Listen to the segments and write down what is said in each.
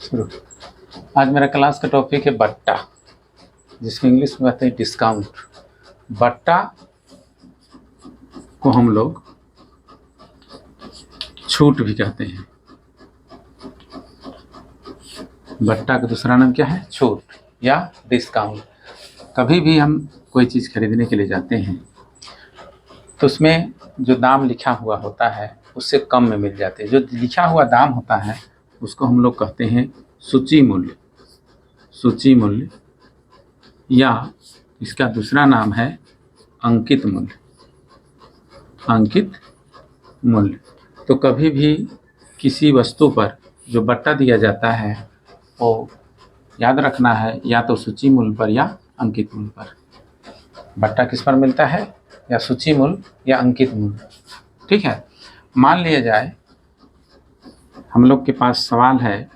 शुरू। आज मेरा क्लास का टॉपिक है बट्टा, जिसको इंग्लिश में कहते हैं डिस्काउंट। बट्टा को हम लोग छूट भी कहते हैं। बट्टा का दूसरा नाम क्या है? छूट या डिस्काउंट। कभी भी हम कोई चीज़ खरीदने के लिए जाते हैं तो उसमें जो दाम लिखा हुआ होता है उससे कम में मिल जाते हैं। जो लिखा हुआ दाम होता है उसको हम लोग कहते हैं सूची मूल्य। सूची मूल्य या इसका दूसरा नाम है अंकित मूल्य। अंकित मूल्य। तो कभी भी किसी वस्तु पर जो बट्टा दिया जाता है वो याद रखना है, या तो सूची मूल्य पर या अंकित मूल्य पर। बट्टा किस पर मिलता है? या सूची मूल्य या अंकित मूल्य। ठीक है। मान लिया जाए हम लोग के पास सवाल है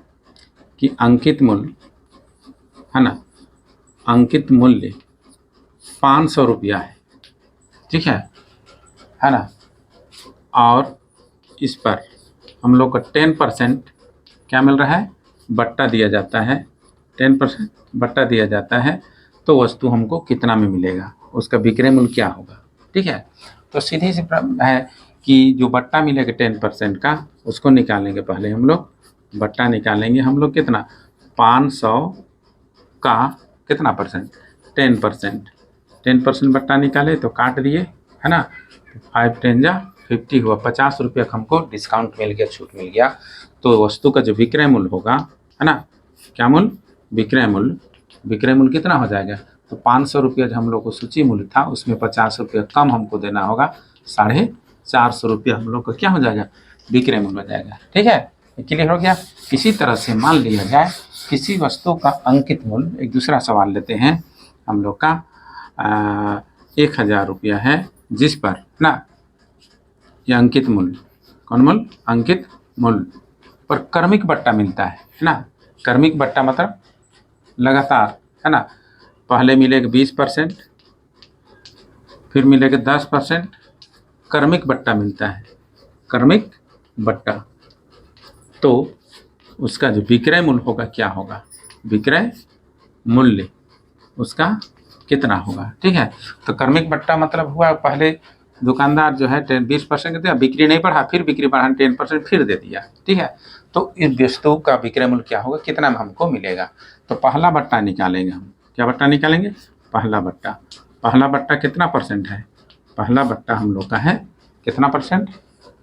कि अंकित मूल्य है ना, अंकित मूल्य 500 रुपया है। ठीक है ना। और इस पर हम लोग का 10% क्या मिल रहा है? बट्टा दिया जाता है। 10% बट्टा दिया जाता है तो वस्तु हमको कितना में मिलेगा, उसका विक्रय मूल्य क्या होगा। ठीक है। तो सीधी सी है कि जो बट्टा मिलेगा 10% का उसको निकालेंगे। पहले हम लोग बट्टा निकालेंगे। हम लोग कितना? 500 का कितना परसेंट? 10%। 10% बट्टा निकाले तो काट दिए, है ना। 5 10 जा 50 हुआ। 50 रुपया हमको डिस्काउंट मिल गया, छूट मिल गया। तो वस्तु का जो विक्रय मूल्य होगा, है ना, क्या मूल्य? विक्रय मूल्य। विक्रय मूल्य कितना हो जाएगा? तो 500 रुपया जो हम लोग को सूची मूल्य था उसमें 50 रुपया कम हमको देना होगा। 450 रुपया हम लोग का क्या हो जाएगा? विक्रय मूल्य हो जाएगा। ठीक है, क्लियर हो गया। इसी तरह से मान लिया जाए किसी वस्तु का अंकित मूल्य, एक दूसरा सवाल लेते हैं हम लोग का। 1000 रुपया है जिस पर ना ये अंकित मूल्य, कौन मूल्य? अंकित मूल्य पर क्रमिक बट्टा मिलता है ना। क्रमिक बट्टा मतलब लगातार, है ना। पहले मिलेगा 20%, फिर मिलेगा 10%। क्रमिक बट्टा मिलता है, क्रमिक बट्टा। तो उसका जो विक्रय मूल्य होगा क्या होगा? विक्रय मूल्य उसका कितना होगा? ठीक है। तो क्रमिक बट्टा मतलब हुआ पहले दुकानदार जो है 20% दिया, बिक्री नहीं बढ़ा, फिर बिक्री बढ़ा 10% फिर दे दिया। ठीक है। तो इस वस्तु का विक्रय मूल्य क्या होगा, कितना में हमको मिलेगा। तो पहला बट्टा निकालेंगे हम। क्या बट्टा निकालेंगे? पहला बट्टा। पहला बट्टा कितना परसेंट है? पहला बट्टा हम लोग का है कितना परसेंट?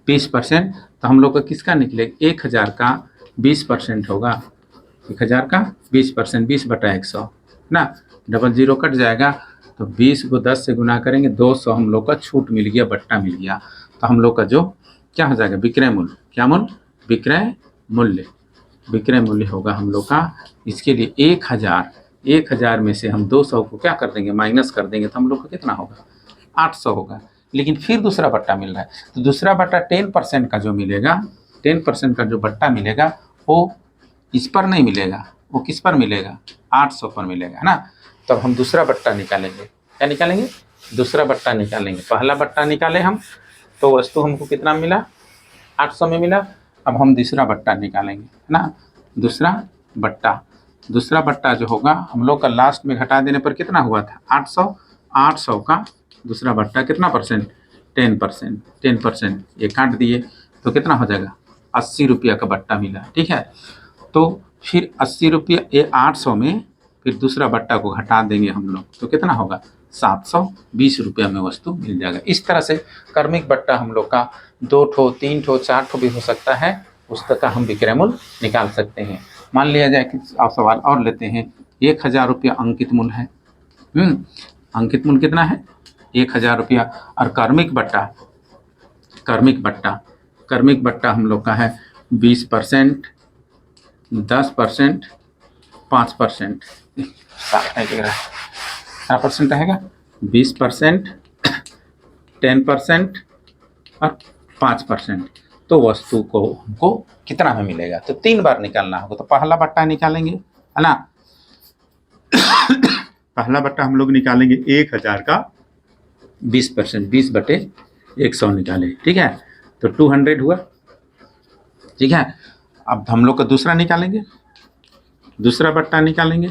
20%। तो हम लोग का किसका निकलेगा? 1000 का 20% होगा। 1000 का 20%, 20/100 ना। डबल जीरो कट जाएगा तो 20 को 10 से गुना करेंगे, 200 हम लोग का छूट मिल गया, बट्टा मिल गया। तो हम लोग का जो क्या हो जाएगा? विक्रय मूल्य। क्या मूल्य? विक्रय मूल्य। विक्रय मूल्य होगा हम लोग का इसके लिए 1000 में से हम 200 को क्या कर देंगे? माइनस कर देंगे। तो हम लोग का कितना होगा? 800 होगा। लेकिन फिर दूसरा बट्टा मिल रहा है तो दूसरा बट्टा 10% का जो मिलेगा, 10% का जो बट्टा मिलेगा वो इस पर नहीं मिलेगा, वो किस पर मिलेगा? 800 पर मिलेगा, है ना। तब हम दूसरा बट्टा निकालेंगे। क्या निकालेंगे? दूसरा बट्टा निकालेंगे। पहला बट्टा निकाले हम तो वस्तु हमको कितना मिला? 800 में मिला। अब हम दूसरा बट्टा निकालेंगे, है ना। दूसरा बट्टा। दूसरा बट्टा जो होगा हम लोग का लास्ट में घटा देने पर कितना हुआ था? 800। 800 का दूसरा बट्टा कितना परसेंट? 10%। 10% ये काट दिए तो कितना हो जाएगा? 80 रुपया का बट्टा मिला। ठीक है। तो फिर 80 रुपया ये 800 में फिर दूसरा बट्टा को घटा देंगे हम लोग तो कितना होगा? 720 रुपया में वस्तु मिल जाएगा। इस तरह से क्रमिक बट्टा हम लोग का 2 ठो 3 ठो 4 ठो भी हो सकता है, उस तरह का हम विक्रय मूल्य निकाल सकते हैं। मान लिया जाए कि आप सवाल और लेते हैं। 1000 रुपया अंकित मूल्य है। अंकित मूल्य कितना है? 1000 रुपया। और क्रमिक बट्टा, क्रमिक बट्टा, क्रमिक बट्टा हम लोग का है 20%, 10%, 5%। क्या परसेंट रहेगा? 20%, 10% और 5%। तो वस्तु को हमको कितना में मिलेगा? तो 3 बार निकालना होगा। तो पहला बट्टा निकालेंगे, है ना। पहला बट्टा हम लोग निकालेंगे 1000 का 20%, 20/100 निकाले। ठीक है। तो 200 हुआ। ठीक है। अब हम लोग का दूसरा निकालेंगे। दूसरा बट्टा निकालेंगे,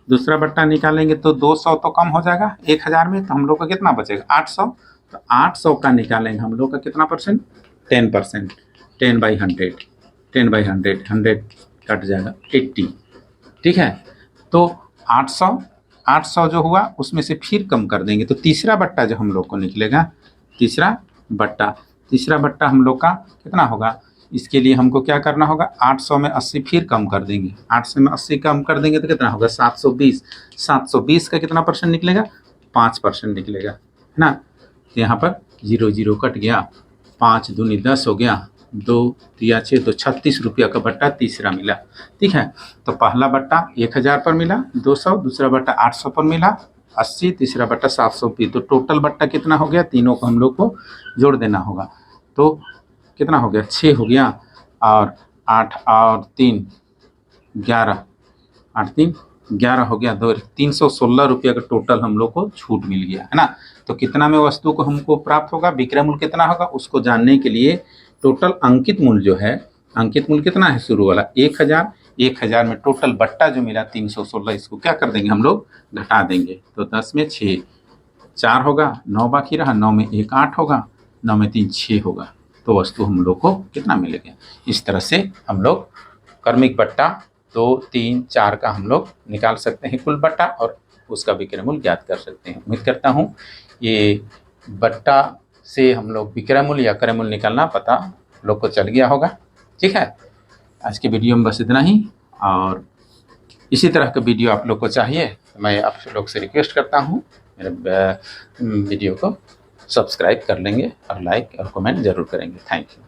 दूसरा बट्टा निकालेंगे तो 200 तो कम हो जाएगा 1000 में, तो हम लोग का कितना बचेगा 800। तो 800 का निकालेंगे हम लोग का कितना परसेंट, 10%, 10/100, 10/100, 100 कट जाएगा 80, ठीक है। तो 800 जो हुआ उसमें से फिर कम कर देंगे, तो तीसरा बट्टा जो हम लोग को निकलेगा, तीसरा बट्टा हम लोग का कितना होगा, इसके लिए हमको क्या करना होगा, 800 में 80 फिर कम कर देंगे, 800 में 80 कम कर देंगे तो कितना होगा 720, 720 का कितना परसेंट निकलेगा, 5% निकलेगा, है ना। तो यहाँ पर 0 0 कट गया, 5 दूनी 10 हो गया, 2 तिया 6, तो 36 रुपया का बट्टा तीसरा मिला, ठीक है। तो पहला बट्टा 1000 पर मिला 200, दूसरा बट्टा 800 पर मिला 80, तीसरा बट्टा 720, तो टोटल बट्टा कितना हो गया, तीनों को हम लोग को जोड़ देना होगा। तो कितना हो गया 6 हो गया, और 8 और 3 11, 8 3 11 हो गया, 2 316 रुपया का टोटल हम लोग को छूट मिल गया, है ना। तो कितना में वस्तु को हमको प्राप्त होगा, विक्रय मूल्य कितना होगा, उसको जानने के लिए टोटल अंकित मूल्य जो है, अंकित मूल्य कितना है शुरू वाला 1000, 1000 में टोटल बट्टा जो मिला 316, इसको क्या कर देंगे हम लोग, घटा देंगे। तो 10 में 6 4 होगा, 9 बाकी रहा, 9 में 1 8 होगा, 9 में 3 6 होगा, तो वस्तु हम लोग को कितना मिलेगा। इस तरह से हम लोग क्रमिक बट्टा 2 3 4 का हम लोग निकाल सकते हैं कुल बट्टा, और उसका विक्रय मूल्य ज्ञात कर सकते हैं। उम्मीद करता हूँ ये बट्टा से हम लोग विक्रय मूल्य या क्रय मूल्य निकालना पता लोग को चल गया होगा, ठीक है। आज के वीडियो में बस इतना ही, और इसी तरह का वीडियो आप लोग को चाहिए तो मैं आप लोग से रिक्वेस्ट करता हूँ मेरे वीडियो को सब्सक्राइब कर लेंगे और लाइक और कमेंट ज़रूर करेंगे। Thank you.